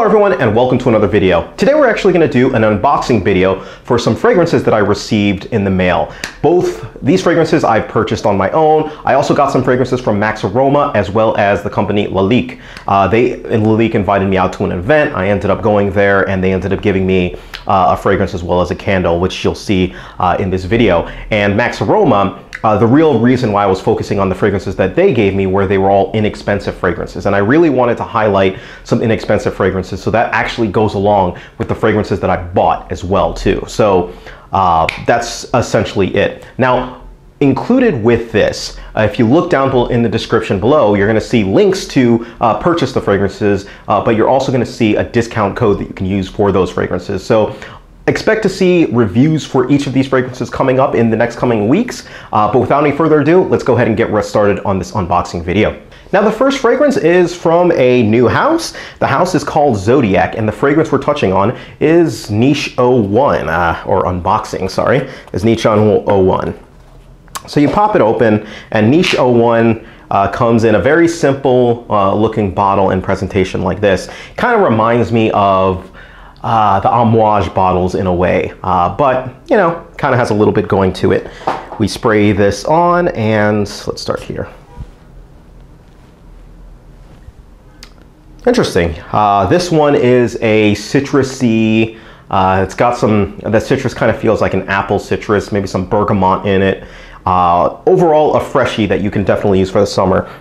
everyone, and welcome to another video. Today we're actually going to do an unboxing video for some fragrances that I received in the mail. Both these fragrances I've purchased on my own. I also got some fragrances from Max Aroma as well as the company Lalique. Lalique invited me out to an event. I ended up going there and they ended up giving me a fragrance as well as a candle, which you'll see in this video. And Max Aroma, the real reason why I was focusing on the fragrances that they gave me were they were all inexpensive fragrances. And I really wanted to highlight some inexpensive fragrances, so that actually goes along with the fragrances that I bought as well too. So that's essentially it. Now, included with this, if you look down in the description below, you're going to see links to purchase the fragrances, but you're also going to see a discount code that you can use for those fragrances. So expect to see reviews for each of these fragrances coming up in the next coming weeks. But without any further ado, let's go ahead and get started on this unboxing video. Now, the first fragrance is from a new house. The house is called Zodiac, and the fragrance we're touching on is Niche 01, or unboxing, sorry, is Niche 01. So you pop it open, and Niche 01 comes in a very simple looking bottle and presentation like this. Kind of reminds me of the Amouage bottles in a way, but you know, kind of has a little bit going to it. We spray this on, and let's start here. Interesting. This one is a citrusy, it's got some, the citrus kind of feels like an apple citrus, maybe some bergamot in it. Overall a freshie that you can definitely use for the summer.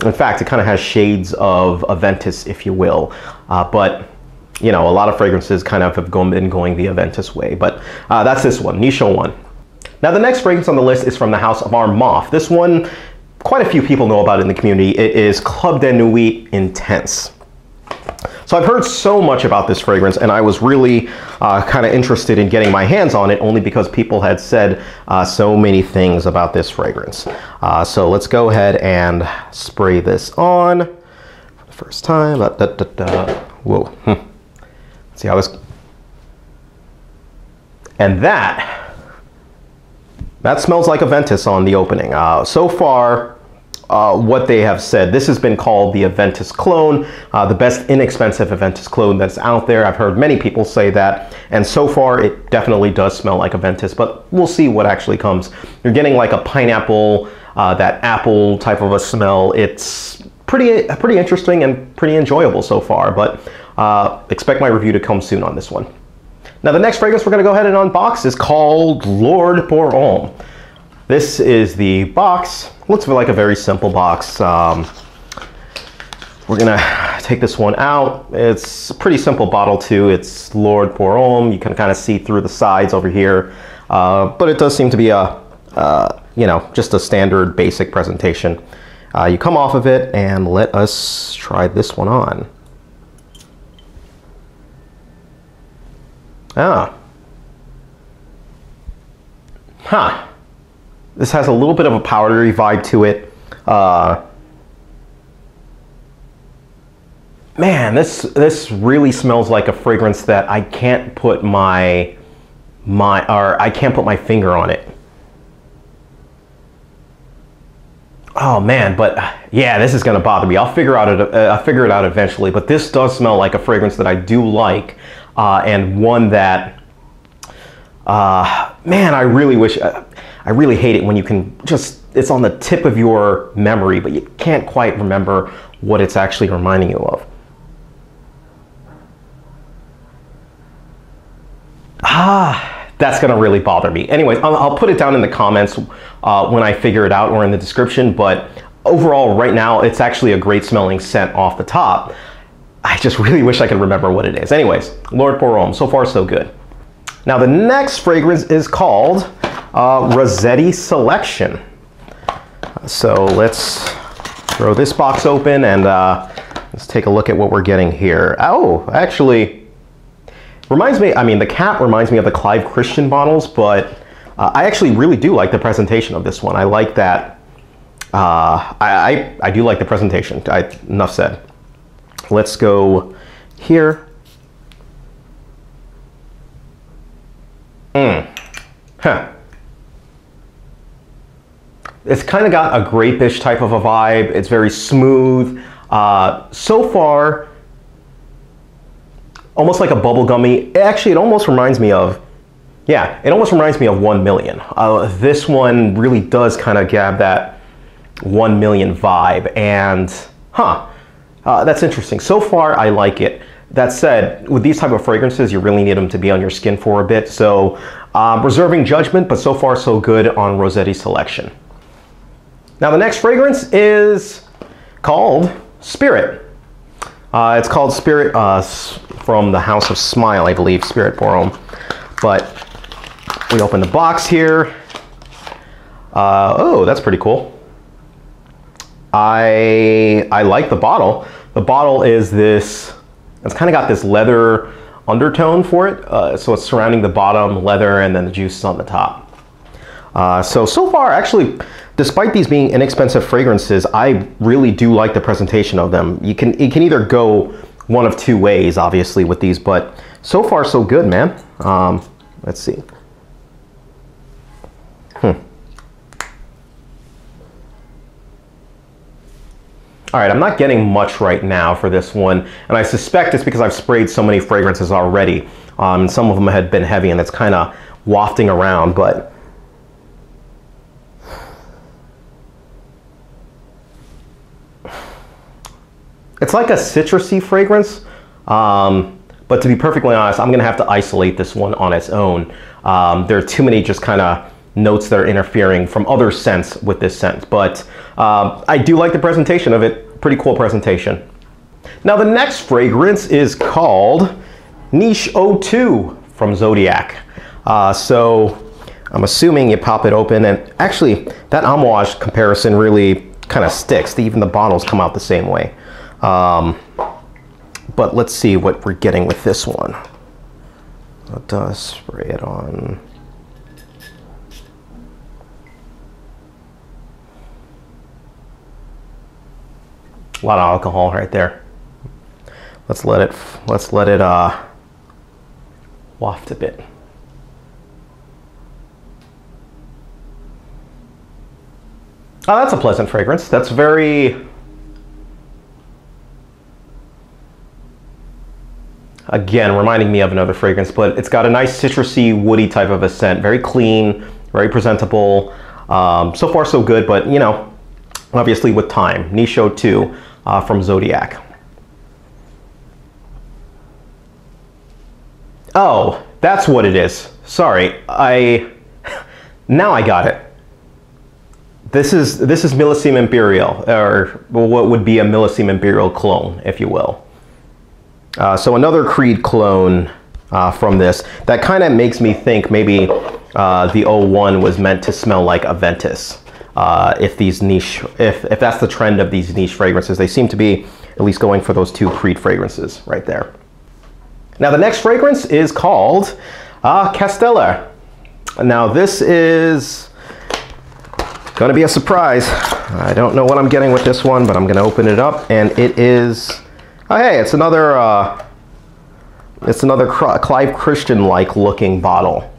In fact, it kind of has shades of Aventus, if you will, but you know, a lot of fragrances kind of have been going the Aventus way, but that's this one, Niche 01. Now, the next fragrance on the list is from the house of HOMME. This one, quite a few people know about it in the community. It is Club de Nuit Intense. So I've heard so much about this fragrance, and I was really kind of interested in getting my hands on it only because people had said so many things about this fragrance. So let's go ahead and spray this on for the first time. Whoa. See how this, and that smells like Aventus on the opening. So far, what they have said, this has been called the Aventus clone, the best inexpensive Aventus clone that's out there. I've heard many people say that, and so far it definitely does smell like Aventus, but we'll see what actually comes. You're getting like a pineapple, that apple type of a smell. It's pretty interesting and pretty enjoyable so far, but expect my review to come soon on this one. Now, the next fragrance we're going to go ahead and unbox is called L'Or pour Homme. This is the box. Looks like a very simple box. We're going to take this one out. It's a pretty simple bottle too. It's L'Or pour Homme. You can kind of see through the sides over here, but it does seem to be a you know, just a standard basic presentation. You come off of it, and let us try this one on. This has a little bit of a powdery vibe to it. Man, this really smells like a fragrance that I can't put I can't put my finger on it. Oh man, but yeah, this is gonna bother me. I'll figure it out eventually. But this does smell like a fragrance that I do like, and one that, man, I really wish. I really hate it when you can just, it's on the tip of your memory, but you can't quite remember what it's actually reminding you of. That's gonna really bother me. Anyways, I'll put it down in the comments when I figure it out, or in the description, but overall right now it's actually a great smelling scent off the top. I just really wish I could remember what it is. Anyways, L'Or pour Homme, so far so good. Now, the next fragrance is called Rosetti Selection. So let's throw this box open, and let's take a look at what we're getting here. Oh, actually, reminds me, I mean, the cap reminds me of the Clive Christian bottles, but I actually really do like the presentation of this one. I like that. I do like the presentation. Enough said. Let's go here. It's kind of got a grape-ish type of a vibe. It's very smooth. So far, almost like a bubblegummy. Actually, it almost reminds me of, yeah, it almost reminds me of 1 Million. This one really does kind of grab that 1 Million vibe, and that's interesting. So far, I like it. That said, with these type of fragrances, you really need them to be on your skin for a bit. So reserving judgment, but so far so good on Rosetti Selection. Now the next fragrance is called Spirit. It's called Spirit from the House of Smile, I believe, Spirit Borum. But we open the box here. Oh, that's pretty cool. I like the bottle. The bottle is this, it's kind of got this leather undertone for it. So it's surrounding the bottom, leather, and then the juice is on the top. So far, actually, despite these being inexpensive fragrances, I really do like the presentation of them. It can either go one of two ways, obviously, with these, but so far so good, man. Let's see. All right, I'm not getting much right now for this one, and I suspect it's because I've sprayed so many fragrances already. Some of them had been heavy, and it's kind of wafting around, but it's like a citrusy fragrance. But to be perfectly honest, I'm gonna have to isolate this one on its own. There are too many just kind of notes that are interfering from other scents with this scent, but I do like the presentation of it. Pretty cool presentation. Now the next fragrance is called Niche 02 from Zodiac. So I'm assuming you pop it open, and actually that amouage comparison really kind of sticks. Even the bottles come out the same way. But let's see what we're getting with this one. Let's spray it on. A lot of alcohol right there. Let's let it waft a bit. Oh, that's a pleasant fragrance. That's very, again, reminding me of another fragrance, but it's got a nice citrusy, woody type of a scent. Very clean, very presentable. So far so good, but you know, obviously with time. Niche 02 from Zodiac. Oh, that's what it is. Sorry, now I got it. This is Millésime Imperial, or what would be a Millésime Imperial clone, if you will. So another Creed clone from this. That kind of makes me think maybe the 01 was meant to smell like Aventus. If that's the trend of these niche fragrances, they seem to be at least going for those two Creed fragrances right there. Now the next fragrance is called Casteller. Now this is gonna be a surprise. I don't know what I'm getting with this one, but I'm gonna open it up, and it is, oh hey, it's another Clive Christian-like looking bottle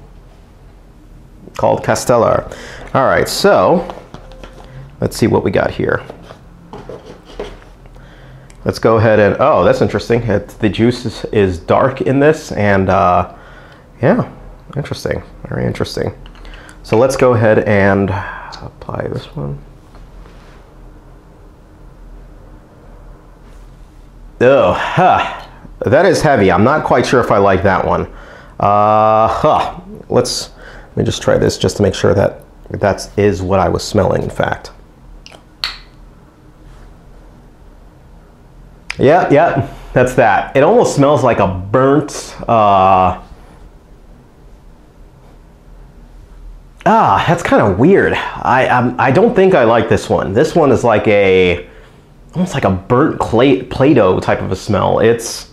called Casteller. All right, so let's see what we got here. Let's go ahead and, oh, that's interesting. The juice is dark in this, and yeah, interesting, very interesting. So let's go ahead and apply this one. Oh, that is heavy. I'm not quite sure if I like that one. Let me just try this just to make sure that that is what I was smelling, in fact. Yeah, that's that. It almost smells like a burnt, that's kind of weird. I don't think I like this one. This one is like almost like a burnt Play-Doh type of a smell. It's,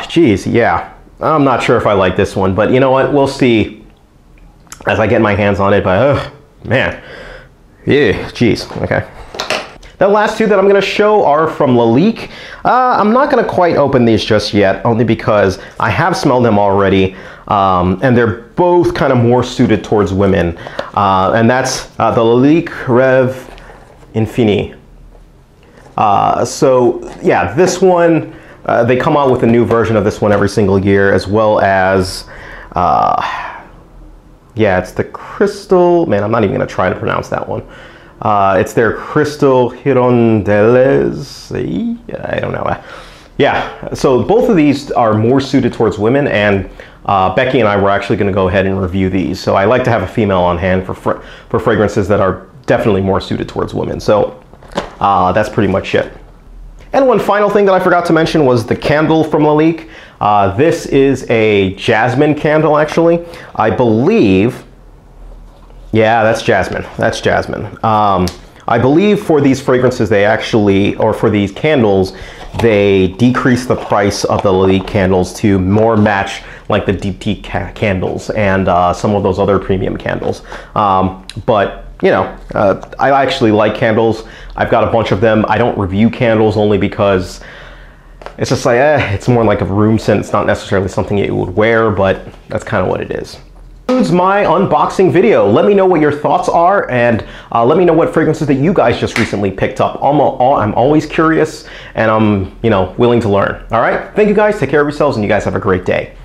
geez, yeah. I'm not sure if I like this one, but you know what? We'll see as I get my hands on it, but oh, man. Yeah, geez, okay. The last two that I'm going to show are from Lalique. I'm not going to quite open these just yet, only because I have smelled them already, and they're both kind of more suited towards women. And that's the Lalique Rêve Infini. So yeah, this one, they come out with a new version of this one every single year, as well as, yeah, it's the Crystal, man, I'm not even gonna try to pronounce that one. It's their Crystal Hirondelles, I don't know. Yeah, so both of these are more suited towards women, and Becky and I were actually gonna go ahead and review these. So I like to have a female on hand for fragrances that are definitely more suited towards women. So that's pretty much it. And one final thing that I forgot to mention was the candle from Lalique. This is a jasmine candle, actually. I believe, yeah, that's jasmine. That's jasmine. I believe for these fragrances, they actually, or for these candles, they decrease the price of the Lalique candles to more match like the deep tea candles and some of those other premium candles. But you know, I actually like candles. I've got a bunch of them. I don't review candles only because it's just like, it's more like a room scent. It's not necessarily something you would wear, but that's kind of what it is. Concludes my unboxing video. Let me know what your thoughts are, and let me know what fragrances that you guys just recently picked up. I'm always curious, and I'm, you know, willing to learn. All right, thank you guys. Take care of yourselves, and you guys have a great day.